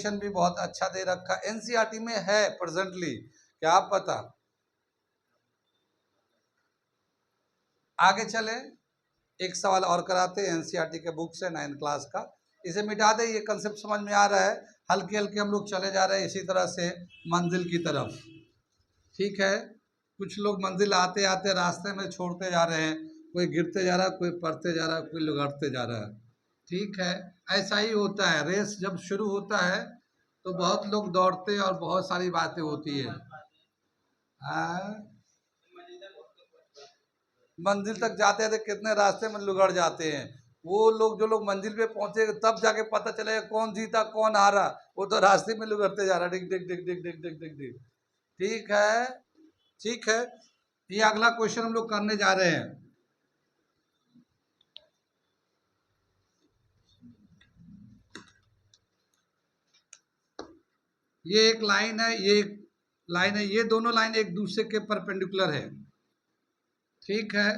Question भी बहुत अच्छा दे रखा, एनसीईआरटी में है प्रेजेंटली, क्या आप पता। आगे चले, एक सवाल और कराते हैं एनसीईआरटी के बुक से 9th क्लास का, इसे मिटा दे, ये कंसेप्ट समझ में आ रहा है। हल्के हल्के हम लोग चले जा रहे हैं इसी तरह से मंजिल की तरफ, ठीक है। कुछ लोग मंजिल आते आते रास्ते में छोड़ते जा रहे हैं, कोई गिरते जा रहा है, कोई पड़ते जा रहा है, कोई लुढ़कते जा रहा है, ठीक है। ऐसा ही होता है, रेस जब शुरू होता है तो बहुत लोग दौड़ते हैं और बहुत सारी बातें होती है। मंजिल तक जाते हैं तो कितने रास्ते में लुढ़क जाते हैं। वो लोग, जो लोग मंजिल पे पहुंचे तब जाके पता चलेगा कौन जीता कौन हारा, वो तो रास्ते में लुढ़कते जा रहा है, डिग डिग डिग डिग डिग डिग डिग डिग। ठीक है, ठीक है। ये अगला क्वेश्चन हम लोग करने जा रहे हैं। ये एक लाइन है, ये एक लाइन है, ये दोनों लाइन एक दूसरे के परपेंडिकुलर है, ठीक है।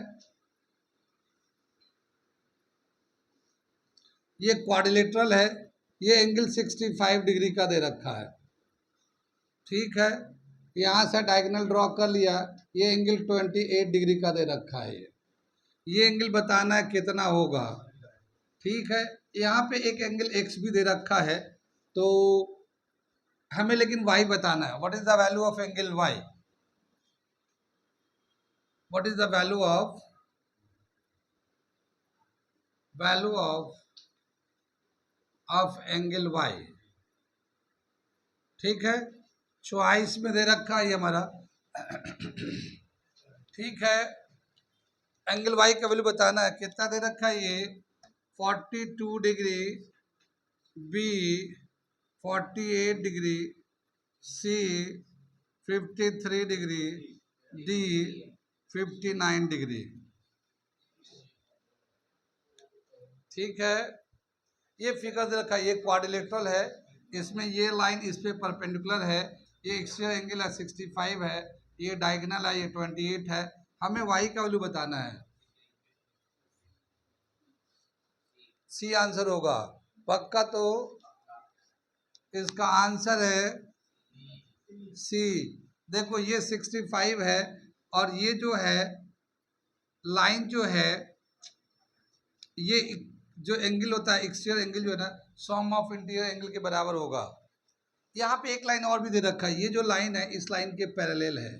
ये क्वाड्रिलेटरल है, ये एंगल 65 डिग्री का दे रखा है, ठीक है। यहाँ से डायगोनल ड्रॉ कर लिया, ये एंगल 28 डिग्री का दे रखा है, ये एंगल बताना है कितना होगा, ठीक है। यहाँ पे एक एंगल एक्स भी दे रखा है, तो हमें लेकिन y बताना है। What is the value of angle y? What is the value of angle y? ठीक है, चॉइस में दे रखा है ये हमारा, ठीक है। एंगल y का वैल्यू बताना है, कितना दे रखा है ये 42 degree, b 48 degree, c 53 degree, d 59 degree, ठीक है। ये फिगर दे रखा है, ये क्वाड्रिलेटरल है, इसमें ये लाइन इस पे परपेंडिकुलर है, ये एक्सियल एंगल है 65 है, ये डायगोनल है ये 28 है। हमें y का वैल्यू बताना है, सी आंसर होगा पक्का, तो इसका आंसर है सी। देखो ये 65 है और ये जो है लाइन जो है, ये जो एंगल होता है एक्सियल एंगल जो है ना, सम ऑफ इंटीरियर एंगल के बराबर होगा। यहाँ पे एक लाइन और भी दे रखा है, ये जो लाइन है इस लाइन के पैरेलल है,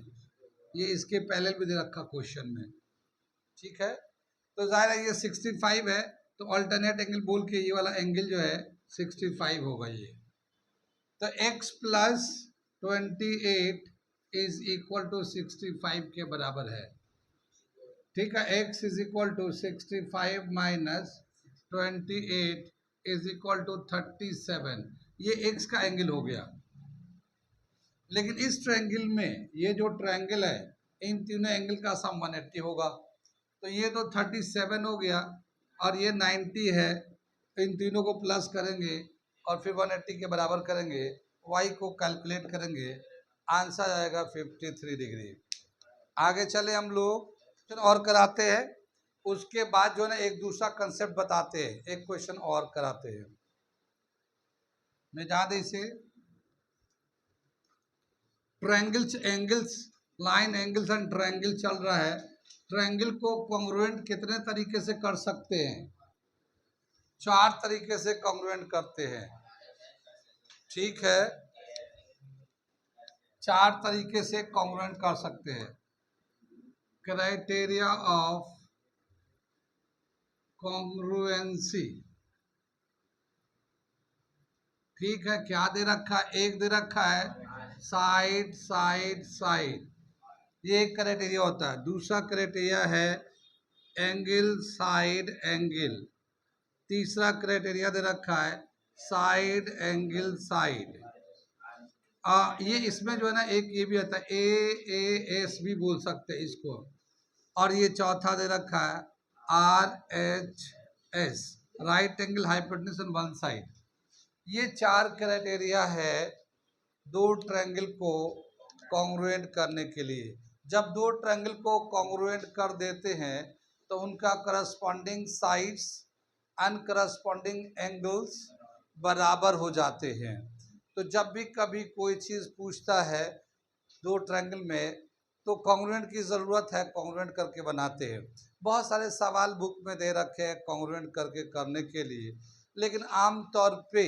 ये इसके पैरेलल भी दे रखा क्वेश्चन में, ठीक है। तो जाहिर है ये 65 है, तो अल्टरनेट एंगल बोल के ये वाला एंगल जो है 65 होगा ये। तो x plus 28 is equal to 65 के बराबर है, ठीक है। x is equal to 65 minus 28 is equal to 37, ये x का एंगल हो गया। लेकिन इस ट्रायंगल में ये जो ट्रायंगल है, इन तीनों एंगल का सम 180 होगा, तो ये तो 37 हो गया और ये 90 है, तो इन तीनों को प्लस करेंगे और फिर 180 के बराबर करेंगे, y को कैलकुलेट करेंगे, आंसर आएगा 53 डिग्री। आगे चले हम लोग, फिर और कराते हैं, उसके बाद जो है ना एक दूसरा कंसेप्ट बताते हैं, एक क्वेश्चन और कराते हैं। मैं याद है इसे, triangles, angles, line angles and triangle चल रहा है। ट्रायंगल को कॉन्ग्रुएंट कितने तरीके से कर सकते हैं? 4 तरीके से कॉन्ग्रुएंट करते हैं, ठीक है। 4 तरीके से कॉन्ग्रुएंट कर सकते हैं। क्राइटेरिया ऑफ कॉन्ग्रुएंसी, ठीक है। क्या दे रखा है? एक दे रखा है साइड साइड साइड, ये एक क्राइटेरिया होता है। दूसरा क्राइटेरिया है एंगल साइड एंगल। तीसरा क्राइटेरिया दे रखा है साइड एंगल साइड। ये इसमें जो है ना एक ये भी आता है AAS भी बोल सकते हैं इसको। और ये चौथा दे रखा है RHS, right angle hypotenuse on one side. ये 4 क्राइटेरिया है दो ट्रायंगल को कॉन्ग्रुएंट करने के लिए। जब दो ट्रायंगल को कॉन्ग्रुएंट कर देते हैं तो उनका corresponding sides and corresponding angles बराबर हो जाते हैं। तो जब भी कभी कोई चीज़ पूछता है दो ट्रायंगल में तो कॉन्ग्रुएंट की ज़रूरत है, कॉन्ग्रुएंट करके बनाते हैं। बहुत सारे सवाल बुक में दे रखे हैं कॉन्ग्रुएंट करके करने के लिए, लेकिन आम तौर पे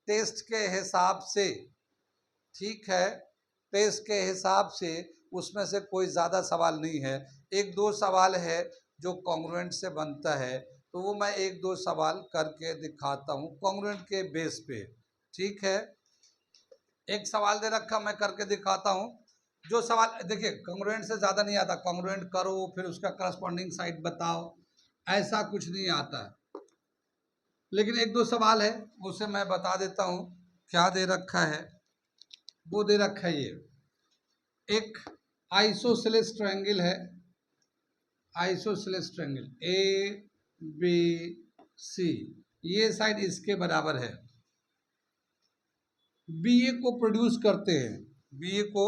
टेस्ट के हिसाब से, ठीक है, टेस्ट के हिसाब से उसमें से कोई ज़्यादा सवाल नहीं है। एक दो सवाल है जो कॉन्ग्रुएंट से बनता है, तो वो मैं एक दो सवाल करके दिखाता हूँ कॉन्ग्रुएंट के बेस पे। ठीक है, एक सवाल दे रखा मैं करके दिखाता हूँ। जो सवाल देखिए कॉन्ग्रुएंट से ज़्यादा नहीं आता, कॉन्ग्रुएंट करो फिर उसका करस्पॉन्डिंग साइड बताओ, ऐसा कुछ नहीं आता। लेकिन एक दो सवाल है उसे मैं बता देता हूँ। क्या दे रखा है, वो दे रखा है ये एक आइसोसेलेस ट्रायंगल है, isosceles triangle A B C, ये साइड इसके बराबर है। बी ए को प्रोड्यूस करते हैं, बी ए को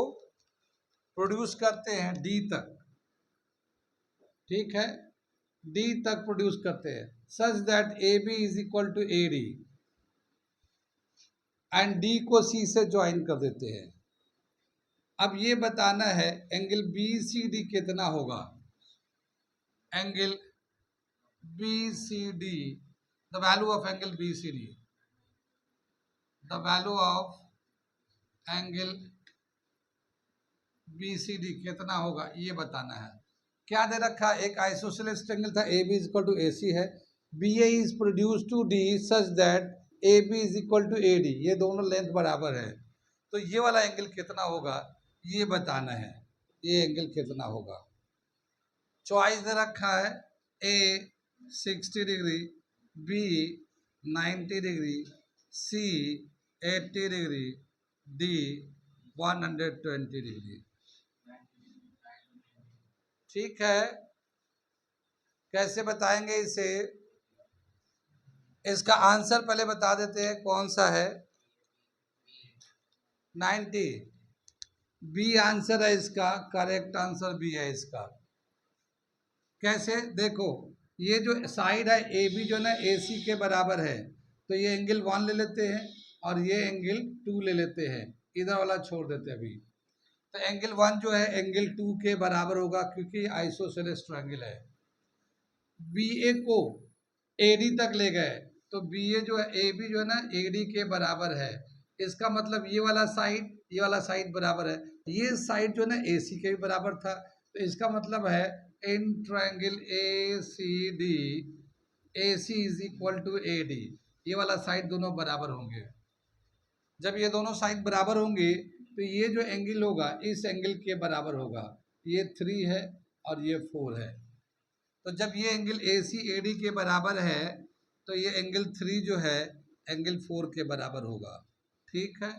प्रोड्यूस करते हैं डी तक, ठीक है, डी तक प्रोड्यूस करते हैं such that A B is equal to A D and D को सी से ज्वाइन कर देते हैं। अब ये बताना है एंगल बी सी डी कितना होगा, angle B C D, the value of angle B C D, the value of angle B C D कितना होगा ये बताना है। क्या दे रखा है, एक आइसोसेलेस ट्रायंगल था A B is equal to A C है, B A is produce to D such that A B is equal to A D, ये दोनों लेंथ बराबर है, तो ये वाला एंगल कितना होगा ये बताना है, ये एंगल कितना होगा। चॉइस दे रखा है ए 60 डिग्री, बी 90 डिग्री, सी 80 डिग्री, डी 120 डिग्री। ठीक है, कैसे बताएंगे इसे, इसका आंसर पहले बता देते हैं कौन सा है, 90, बी आंसर है इसका, करेक्ट आंसर बी है इसका। कैसे देखो, ये जो साइड है ए बी जो ना ए सी के बराबर है, तो ये एंगल 1 ले लेते हैं और ये एंगल 2 ले लेते हैं, इधर वाला छोड़ देते हैं अभी। तो एंगल 1 जो है एंगल 2 के बराबर होगा क्योंकि आइसोसेलेस ट्रायंगल है। बी ए को ए डी तक ले गए तो बी ए जो है ए बी जो है ना ए डी के बराबर है, इसका मतलब ये वाला साइड, ये वाला साइड बराबर है, ये साइड जो है ना ए सी के भी बराबर था, तो इसका मतलब है in triangle A C D, A C is equal to A D, ये वाला साइड दोनों बराबर होंगे। जब ये दोनों साइड बराबर होंगे तो ये जो एंगल होगा इस एंगल के बराबर होगा, ये 3 है और ये 4 है, तो जब ये angle A C A D के बराबर है तो ये एंगल 3 जो है एंगल 4 के बराबर होगा। ठीक है,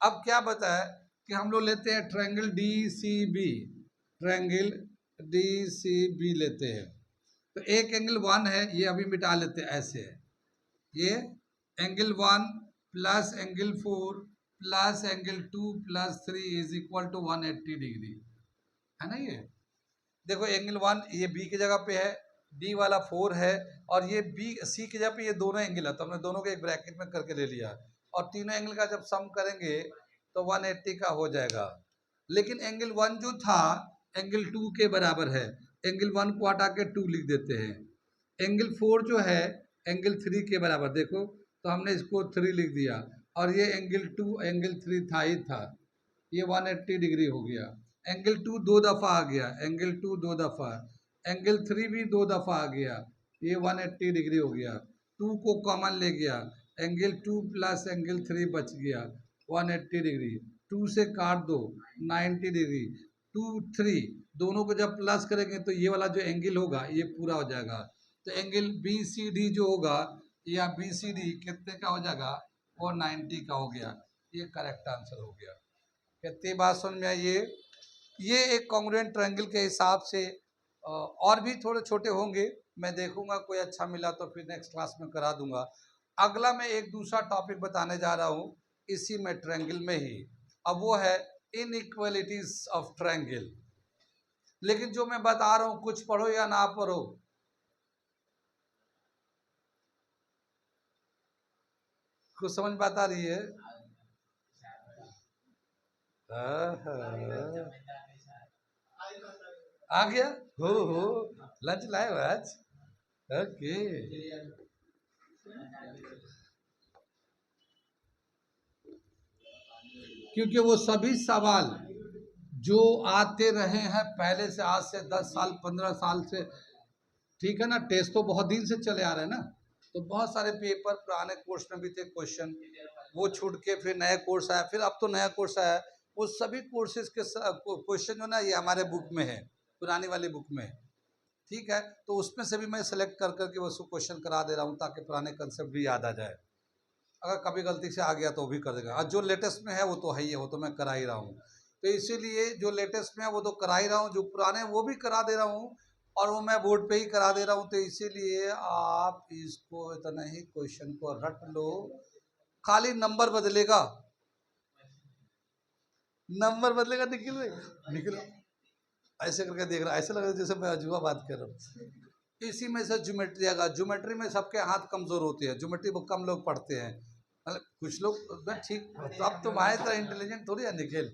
अब क्या बताया कि हम लोग लेते हैं triangle D C B, triangle D C B लेते हैं, तो एक एंगल 1 है ये अभी मिटा लेते हैं, ऐसे है ये angle 1 plus angle 4 plus angle 2 plus 3 is equal to 180 degree, है ना। ये देखो एंगल 1 ये बी की जगह पे है, डी वाला 4 है, और ये बी सी की जगह पे ये दोनों एंगल है, तो हमने दोनों को एक ब्रैकेट में करके ले लिया, और तीनों एंगल का जब सम करेंगे तो 180 का हो जाएगा। लेकिन एंगल 1 जो था एंगल 2 के बराबर है, एंगल 1 को हटा के 2 लिख देते हैं। एंगल 4 जो है एंगल 3 के बराबर, देखो तो हमने इसको 3 लिख दिया, और ये एंगल 2 एंगल 3 था ही था, ये 180 डिग्री हो गया। एंगल 2 2 दफ़ा आ गया, एंगल 2 2 दफ़ा, एंगल 3 भी 2 दफ़ा आ गया, ये 180 डिग्री हो गया। 2 को कॉमन ले गया, एंगल 2 प्लस एंगल 3 बच गया 180 डिग्री, 2 से काट दो 90 डिग्री, 2 3 दोनों को जब प्लस करेंगे तो ये वाला जो एंगल होगा ये पूरा हो जाएगा। तो एंगल बी सी डी जो होगा या बी सी डी कितने का हो जाएगा, वो 90 का हो गया, ये करेक्ट आंसर हो गया। कितनी बात समझ में आई। ये एक कॉन्ग्रुएंट ट्रायंगल के हिसाब से और भी थोड़े छोटे होंगे, मैं देखूंगा कोई अच्छा मिला तो फिर नेक्स्ट क्लास में करा दूंगा। अगला मैं एक दूसरा टॉपिक बताने जा रहा हूँ इसी में ट्रायंगल में ही, अब वो है इनइक्वालिटीज ऑफ ट्रायंगल। लेकिन जो मैं बता रहा हूँ कुछ पढ़ो या ना पढ़ो, कुछ समझ बात आ रही है। आहा, आ गया। हो लंच लाए हो आज? ओके। क्योंकि वो सभी सवाल जो आते रहे हैं पहले से, आज से 10 साल 15 साल से, ठीक है ना, टेस्ट तो बहुत दिन से चले आ रहे हैं ना, तो बहुत सारे पेपर पुराने कोर्स में भी थे क्वेश्चन, वो छूट के फिर नया कोर्स आया, फिर अब तो नया कोर्स आया, वो सभी कोर्सेज के क्वेश्चन जो ना ये हमारे बुक में है, पुरानी वाली बुक में है, ठीक है, तो उसमें से भी मैं सेलेक्ट कर करके उसको क्वेश्चन करा दे रहा हूँ ताकि पुराने कंसेप्ट भी याद आ जाए, अगर कभी गलती से आ गया तो भी कर देगा, और जो लेटेस्ट में है वो तो है ही है, वो तो मैं करा ही रहा हूँ, तो इसीलिए जो लेटेस्ट में है वो तो करा ही रहा हूँ, जो पुराने वो भी करा दे रहा हूँ, और वो मैं बोर्ड पे ही करा दे रहा हूँ, तो इसीलिए आप इसको इतना ही क्वेश्चन को रट लो, खाली नंबर बदलेगा, नंबर बदलेगा, निकल निकल, ऐसे करके देख रहा, ऐसे लग रहा है जैसे मैं अजूबा बात कर रहा हूँ। इसी में से ज्योमेट्री आएगा, ज्योमेट्री में सबके हाथ कमजोर होते हैं, ज्योमेट्री कम लोग पढ़ते हैं, मतलब कुछ लोग ठीक, तो अब तुम्हारे तरह इंटेलिजेंट थोड़ी है निखिल,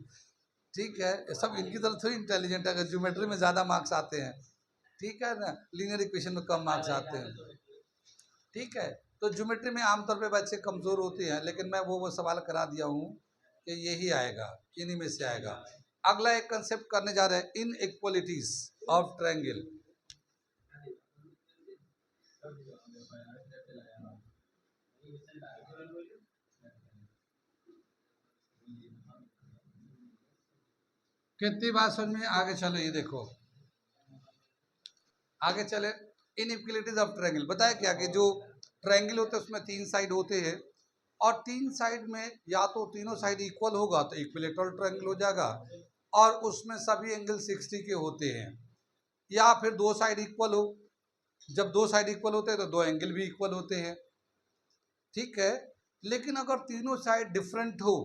ठीक है, ये सब इनकी तरह थोड़ी इंटेलिजेंट है, अगर ज्योमेट्री में ज़्यादा मार्क्स आते हैं, ठीक है ना, लीनियर इक्वेशन में कम मार्क्स आते हैं, ठीक है, तो ज्योमेट्री में आमतौर पे बच्चे कमज़ोर होते हैं, लेकिन मैं वो सवाल करा दिया हूँ कि यही आएगा, इन्हीं में से आएगा। अगला एक कंसेप्ट करने जा रहे हैं, इन इक्वलिटीज ऑफ ट्रायंगल। कितनी बात समझ में, आगे चलो, ये देखो आगे चले, इनइक्वलिटीज ऑफ ट्रायंगल बताया क्या कि जो ट्रायंगल होते हैं उसमें 3 साइड होते हैं, और 3 साइड में या तो तीनों साइड इक्वल होगा तो इक्विलेटरल ट्रायंगल हो जाएगा, और उसमें सभी एंगल 60 के होते हैं, या फिर 2 साइड इक्वल हो, जब 2 साइड इक्वल होते हैं तो 2 एंगल भी इक्वल होते हैं, ठीक है, लेकिन अगर तीनों साइड डिफरेंट हो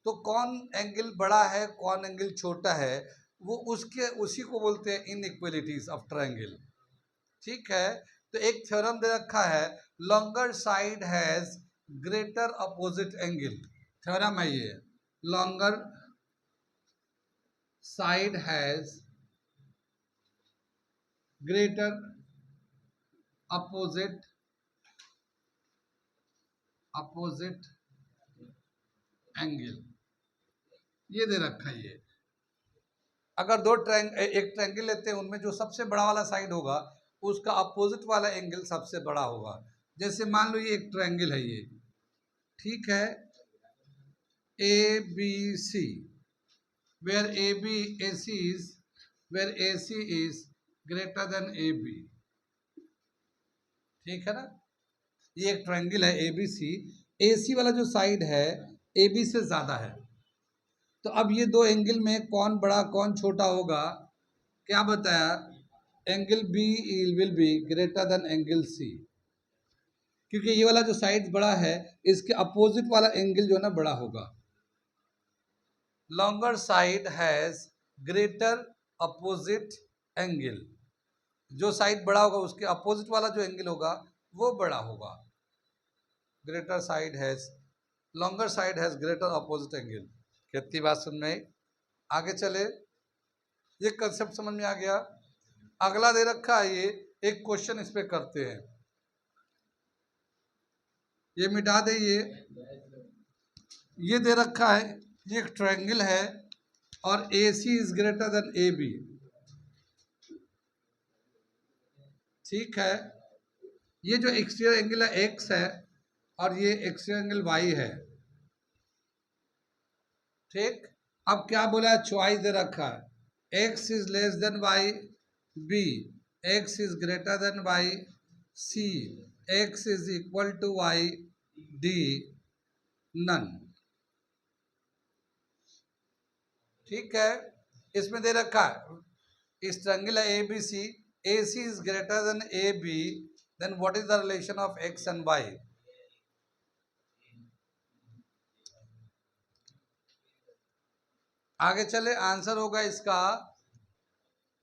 तो कौन एंगल बड़ा है कौन एंगल छोटा है, वो उसके उसी को बोलते हैं इनइक्वलिटीज ऑफ ट्रायंगल, ठीक है, तो एक थ्योरम दे रखा है, longer side has greater opposite angle, theorem है ये, longer side has greater opposite angle, ये दे रखा है ये, अगर एक ट्रायंगल लेते हैं, उनमें जो सबसे बड़ा वाला साइड होगा उसका अपोजिट वाला एंगल सबसे बड़ा होगा, जैसे मान लो ये एक ट्रायंगल है ये, ठीक है, A B C, where A B A C is, where A C is greater than A B, ठीक है ना, ये एक ट्रायंगल है ए बी सी, ए सी वाला जो साइड है ए बी से ज्यादा है, तो अब ये दो एंगल में कौन बड़ा कौन छोटा होगा, क्या बताया, angle B will be greater than angle C, क्योंकि ये वाला जो साइड बड़ा है इसके अपोजिट वाला एंगल जो है ना बड़ा होगा, longer side has greater opposite angle, जो साइड बड़ा होगा उसके अपोजिट वाला जो एंगल होगा वो बड़ा होगा, greater side has, longer side has greater opposite angle, कितनी बात सुन में, आगे चले, ये कंसेप्ट समझ में आ गया। अगला दे रखा है ये, एक क्वेश्चन इस पे करते हैं, ये मिटा दे, ये दे रखा है, ये एक ट्रायंगल है और A C is greater than A B, ठीक है, ये जो एक्सटीरियर एंगल है एक्स है और ये एक्सटीरियर एंगल वाई है, ठीक, अब क्या बोला है, चॉइस दे रखा है, X is less than Y, B X is greater than Y, C X is equal to Y, D none, ठीक है, इसमें दे रखा है, इस ट्रायंगल है A B C, A C is greater than A B, then what is the relation of X and Y, आगे चले, आंसर होगा इसका,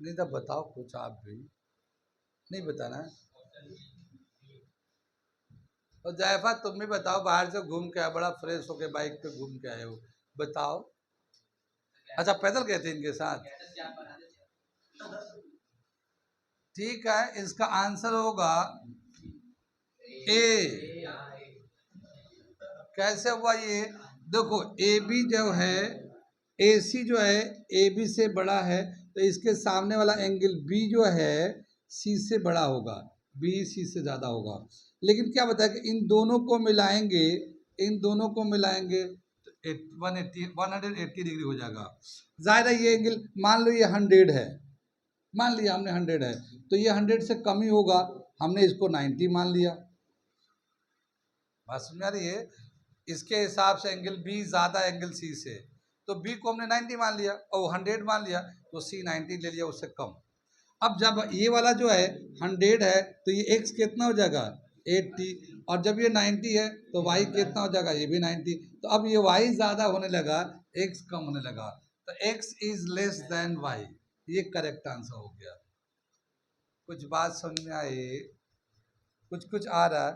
नहीं तो बताओ कुछ आप भी, नहीं बताना है, और जायफा तुम भी बताओ, बाहर से घूम के आए, बड़ा फ्रेश होके बाइक पे घूम के आए हो, बताओ, अच्छा पैदल गए थे इनके साथ। ठीक है, इसका आंसर होगा ए। कैसे हुआ ये? देखो ए बी जो है, ए सी जो है ए बी से बड़ा है, तो इसके सामने वाला एंगल बी जो है सी से बड़ा होगा, बी सी से ज्यादा होगा। लेकिन क्या बताया कि इन दोनों को मिलाएंगे, इन दोनों को मिलाएंगे तो 180 डिग्री हो जाएगा। जाहिर है ये एंगल, मान लो ये 100 है, मान लिया हमने 100 है, तो ये 100 से कम ही होगा, हमने इसको 90 मान लिया। बात समझ आ रही है? इसके हिसाब से एंगल बी ज्यादा एंगल सी से, तो बी को हमने 90 मान लिया और 100 मान लिया, तो सी 90 ले लिया उससे कम। अब जब ये वाला जो है 100 है, तो ये x कितना हो जाएगा 80, और जब ये 90 है तो y कितना हो जाएगा, ये भी 90। तो अब ये y ज्यादा होने लगा, x कम होने लगा, तो x is less then y। ये करेक्ट आंसर हो गया। कुछ बात समझ में आई? कुछ कुछ आ रहा है?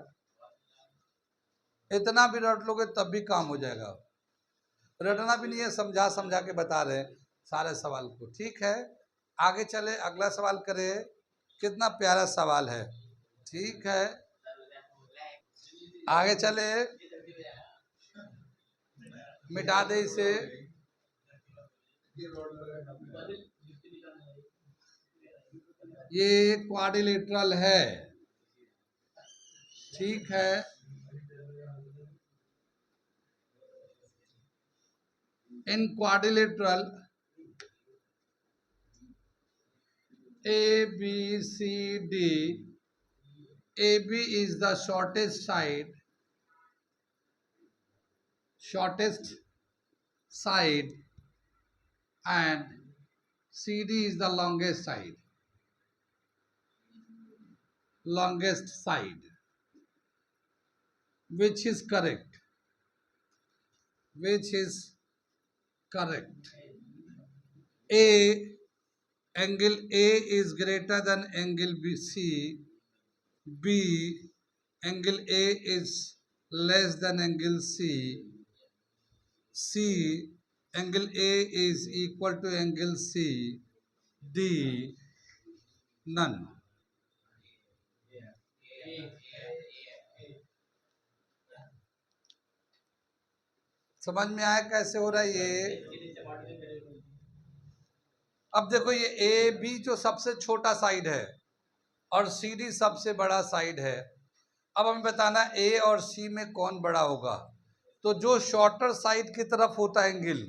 इतना भी रट लोगे तब भी काम हो जाएगा, रटना भी नहीं है, समझा समझा के बता रहे हैं सारे सवाल को। ठीक है, आगे चले, अगला सवाल करें। कितना प्यारा सवाल है। ठीक है, आगे चले, मिटा दे इसे। ये क्वाड्रिलेटरल है, ठीक है। इन quadrilateral A B C D, AB is the shortest side, and CD is the longest side. Which is correct? Angle A is greater than angle BC. B, angle A is less than angle C. C, angle A is equal to angle C. D, none. समझ में आया कैसे हो रहा है ये? अब देखो ये ए बी जो सबसे छोटा साइड है और सी डी सबसे बड़ा साइड है। अब हमें बताना ए और सी में कौन बड़ा होगा। तो जो शॉर्टर साइड की तरफ होता है एंगल,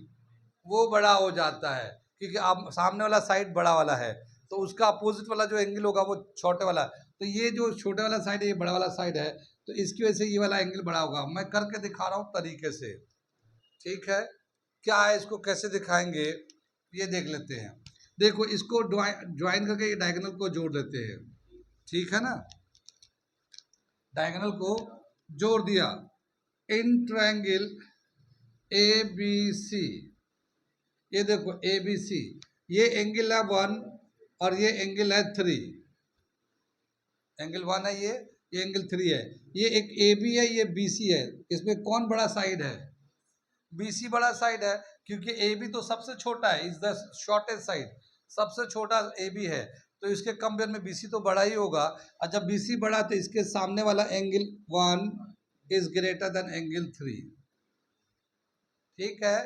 वो बड़ा हो जाता है, क्योंकि अब सामने वाला साइड बड़ा वाला है, तो उसका अपोजिट वाला जो एंगल होगा वो छोटे वाला। तो ये जो छोटे वाला साइड है ये बड़ा वाला साइड है, तो इसकी वजह से ये वाला एंगल बड़ा होगा। मैं करके दिखा रहा हूँ तरीके से, ठीक है। क्या है, इसको कैसे दिखाएंगे ये देख लेते हैं। देखो इसको ज्वाइन करके डायगोनल को जोड़ देते हैं, ठीक है ना। डायगोनल को जोड़ दिया, इन ट्रायंगल ए बी सी, ये देखो ए बी सी, ये एंगल है 1 और ये एंगल है 3। एंगल 1 है ये एंगल 3 है। ये एक ए बी है, ये बी सी है। इसमें कौन बड़ा साइड है? बी सी बड़ा साइड है, क्योंकि ए बी तो सबसे छोटा है, इज द शॉर्टेस्ट साइड, सबसे छोटा ए बी है, तो इसके कंपेयर में बीसी तो बड़ा ही होगा। और जब बीसी बड़ा तो इसके सामने वाला angle 1 is greater than angle 3, ठीक है।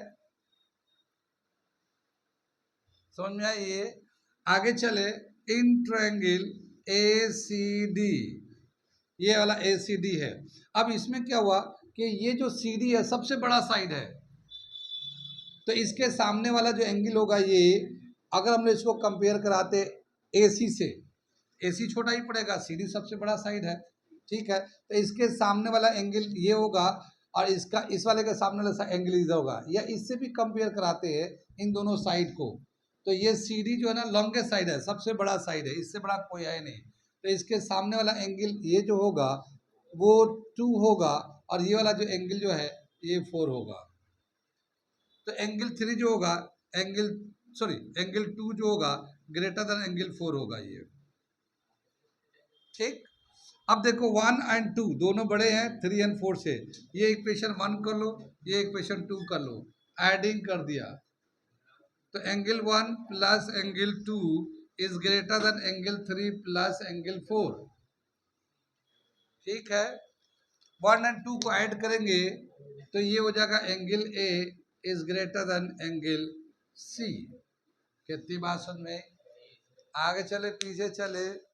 समझ में आई ये? आगे चले, इन ट्रायंगल ए सी डी, ये वाला ए सी डी है। अब इसमें क्या हुआ कि ये जो सी डी है सबसे बड़ा साइड है, तो इसके सामने वाला जो एंगल होगा ये, अगर हमने इसको कंपेयर कराते AC से, AC छोटा ही पड़ेगा, CD सबसे बड़ा साइड है, ठीक है। तो इसके सामने वाला एंगल ये होगा और इसका इस वाले के सामने वाला एंगल इधर होगा, या इससे भी कंपेयर कराते हैं इन दोनों साइड को, तो ये CD जो है ना लॉन्गेस्ट साइड है, सबसे बड़ा साइड है, इससे बड़ा कोई है नहीं। तो इसके सामने वाला एंगल ये जो होगा वो 2 होगा, और ये वाला जो एंगल जो है ये 4 होगा। तो एंगल 3 जो होगा, एंगल 2 जो होगा ग्रेटर देन एंगल 4 होगा ये, ठीक। अब देखो 1 और 2 दोनों बड़े हैं 3 और 4 से, ये इक्वेशन 1 कर लो, ये इक्वेशन 2 कर लो, एडिंग कर दिया, तो angle 1 plus angle 2 is greater than angle 3 plus angle 4। ठीक है, 1 एंड 2 को ऐड करेंगे तो ये हो जाएगा angle A is greater than angle C. कितनी बात समझ में? आगे चले पीछे चले?